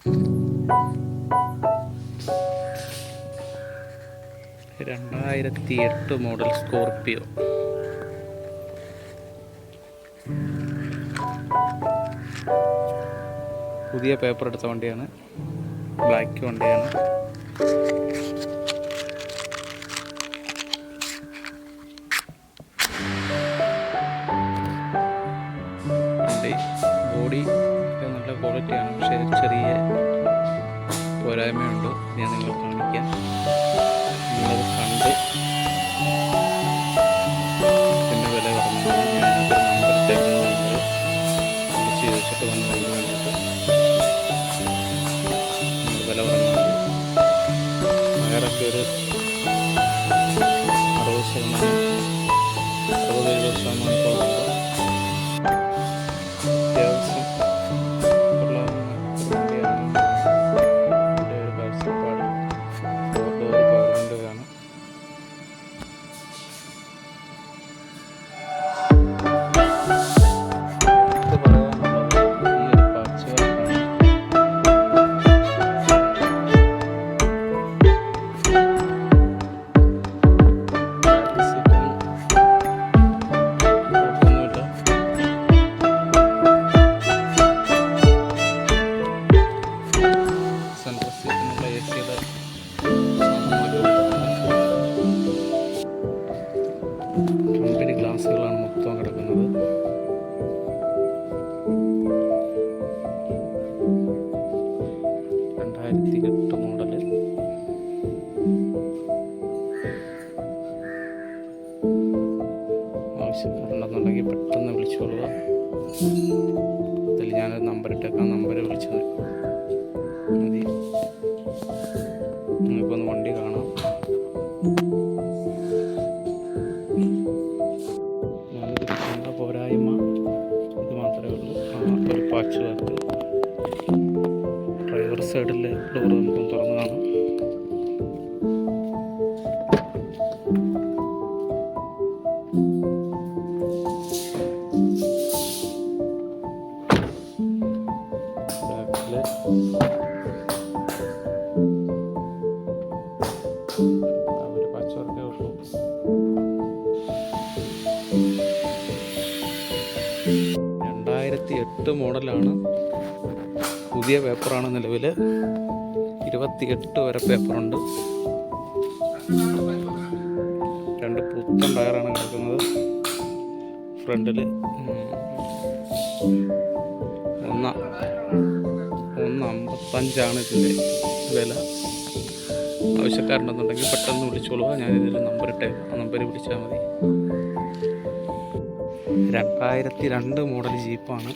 2008 model Scorpio. പുതിയ paper എടുത്ത വണ്ടിയാണ്, ബ്ലാക്ക് വണ്ടിയാണ്. വണ്ടി ബോഡി നല്ല ക്വാളിറ്റിയാണ്, പക്ഷേ ചെറിയ പോരായ്മയുണ്ട്. ഞാൻ നിങ്ങൾ കാണിക്കാം. നിങ്ങളത് കണ്ട് പിന്നെ വില പറഞ്ഞു ഞാനത് നമ്പർ ഇട്ടേക്കുന്നത് വിളിച്ച് ചോദിച്ചിട്ട് വന്ന് കൊണ്ട് വേണ്ടിയിട്ട് നിങ്ങൾ വില പറഞ്ഞാൽ വയറൊക്കെ ഒരു 60-70% തോന്നുന്നുണ്ട്. അത്യാവശ്യം ഉള്ള വണ്ടിയാണ്. എൻ്റെ ഒരു കാഴ്ചപ്പാട് ഡോർ പവർ വിൻഡോയാണ്. കമ്പനി ഗ്ലാസുകളാണ് മൊത്തം കിടക്കുന്നത്. രണ്ടായിരത്തി 8 മോഡല്. ആവശ്യക്കാരുണ്ടെന്നുണ്ടെങ്കിൽ പെട്ടെന്ന് വിളിച്ചോളുക. ഇതിൽ ഞാനൊരു നമ്പർ ഇട്ടേക്കാം, നമ്പർ വിളിച്ചത് മതി. നിങ്ങൾക്കൊന്ന് വണ്ടി കാണാം. ഞാനിത് കണ്ട പോരായ്മ ഇത് മാത്രമേ ഉള്ളൂ. ഒരു പാച്ച് വർക്ക്. ഡ്രൈവർ സൈഡിലെ ഡോർ നമുക്ക് തുറന്നു കാണാം. ബാക്കിലെ ഒരു പാച്ച് വർക്കേ ഉള്ളൂ. 2008 മോഡലാണ്. പുതിയ പേപ്പറാണ് നിലവിൽ. 28 വരെ പേപ്പറുണ്ട്. 2 പുത്തൻ ടയറാണ് കിടക്കുന്നത്. ഫ്രണ്ടിൽ 1.55 ഇതിൻ്റെ വില. ആവശ്യക്കാരുണ്ടെന്നുണ്ടെങ്കിൽ പെട്ടെന്ന് വിളിച്ചോളുക. ഞാനിതിൽ നമ്പർ ഇട്ടേക്കാം, ആ നമ്പറിൽ വിളിച്ചാൽ മതി. 2002 മോഡൽ ജീപ്പാണ്.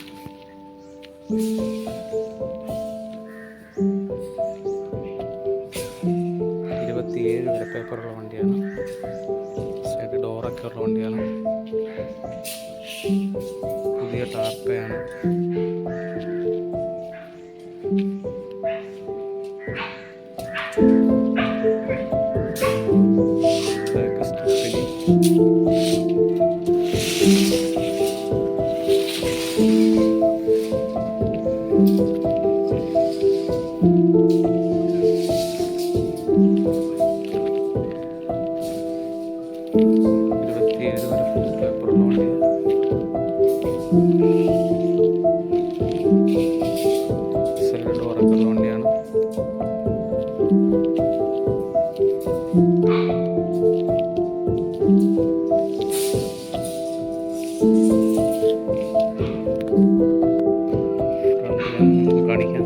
27 വരെ പേപ്പറുള്ള വണ്ടിയാണ്. സൈഡ് ഡോറൊക്കെ ഉള്ള വണ്ടിയാണ്. പുതിയ ടാർപ്പയാണ്. സൈഡ് ഡോറൊക്കെ ഉള്ള വണ്ടിയാണ്. കാണിക്കാം.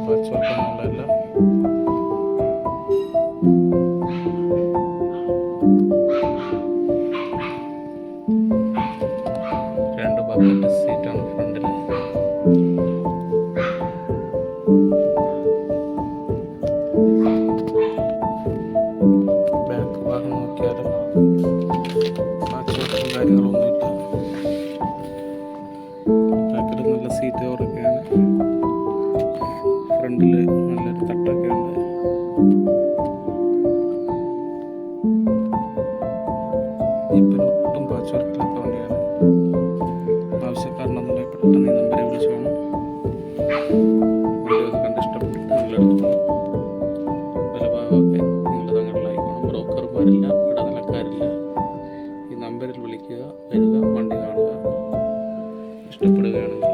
പച്ചവർക്കൊന്നുമുള്ളതല്ല. ബക്കറ്റ് സീറ്റാണ് ഫ്രണ്ടിൽ. ബാക്ക് ഭാഗം നോക്കിയാൽ പാച്ചോട്ടും കാര്യങ്ങളൊന്നുമില്ല. ബാക്കിൽ നല്ല സീറ്റ് കവറൊക്കെയാണ്. ഫ്രണ്ടിൽ നല്ലൊരു തട്ടൊക്കെ ഉണ്ട്. ഇപ്പം ഒട്ടും പാച്ച് വർക്കില്ലാത്ത വണ്ടിയാണ്. ആവശ്യക്കാരനെന്നുണ്ടെങ്കിൽ പെട്ടെന്ന് ഡ്രൈവർമാരില്ല, ഇടനിലക്കാരില്ല. ഈ നമ്പറിൽ വിളിക്കുക, വരിക, വണ്ടി കാണുക. ഇഷ്ടപ്പെടുകയാണെങ്കിൽ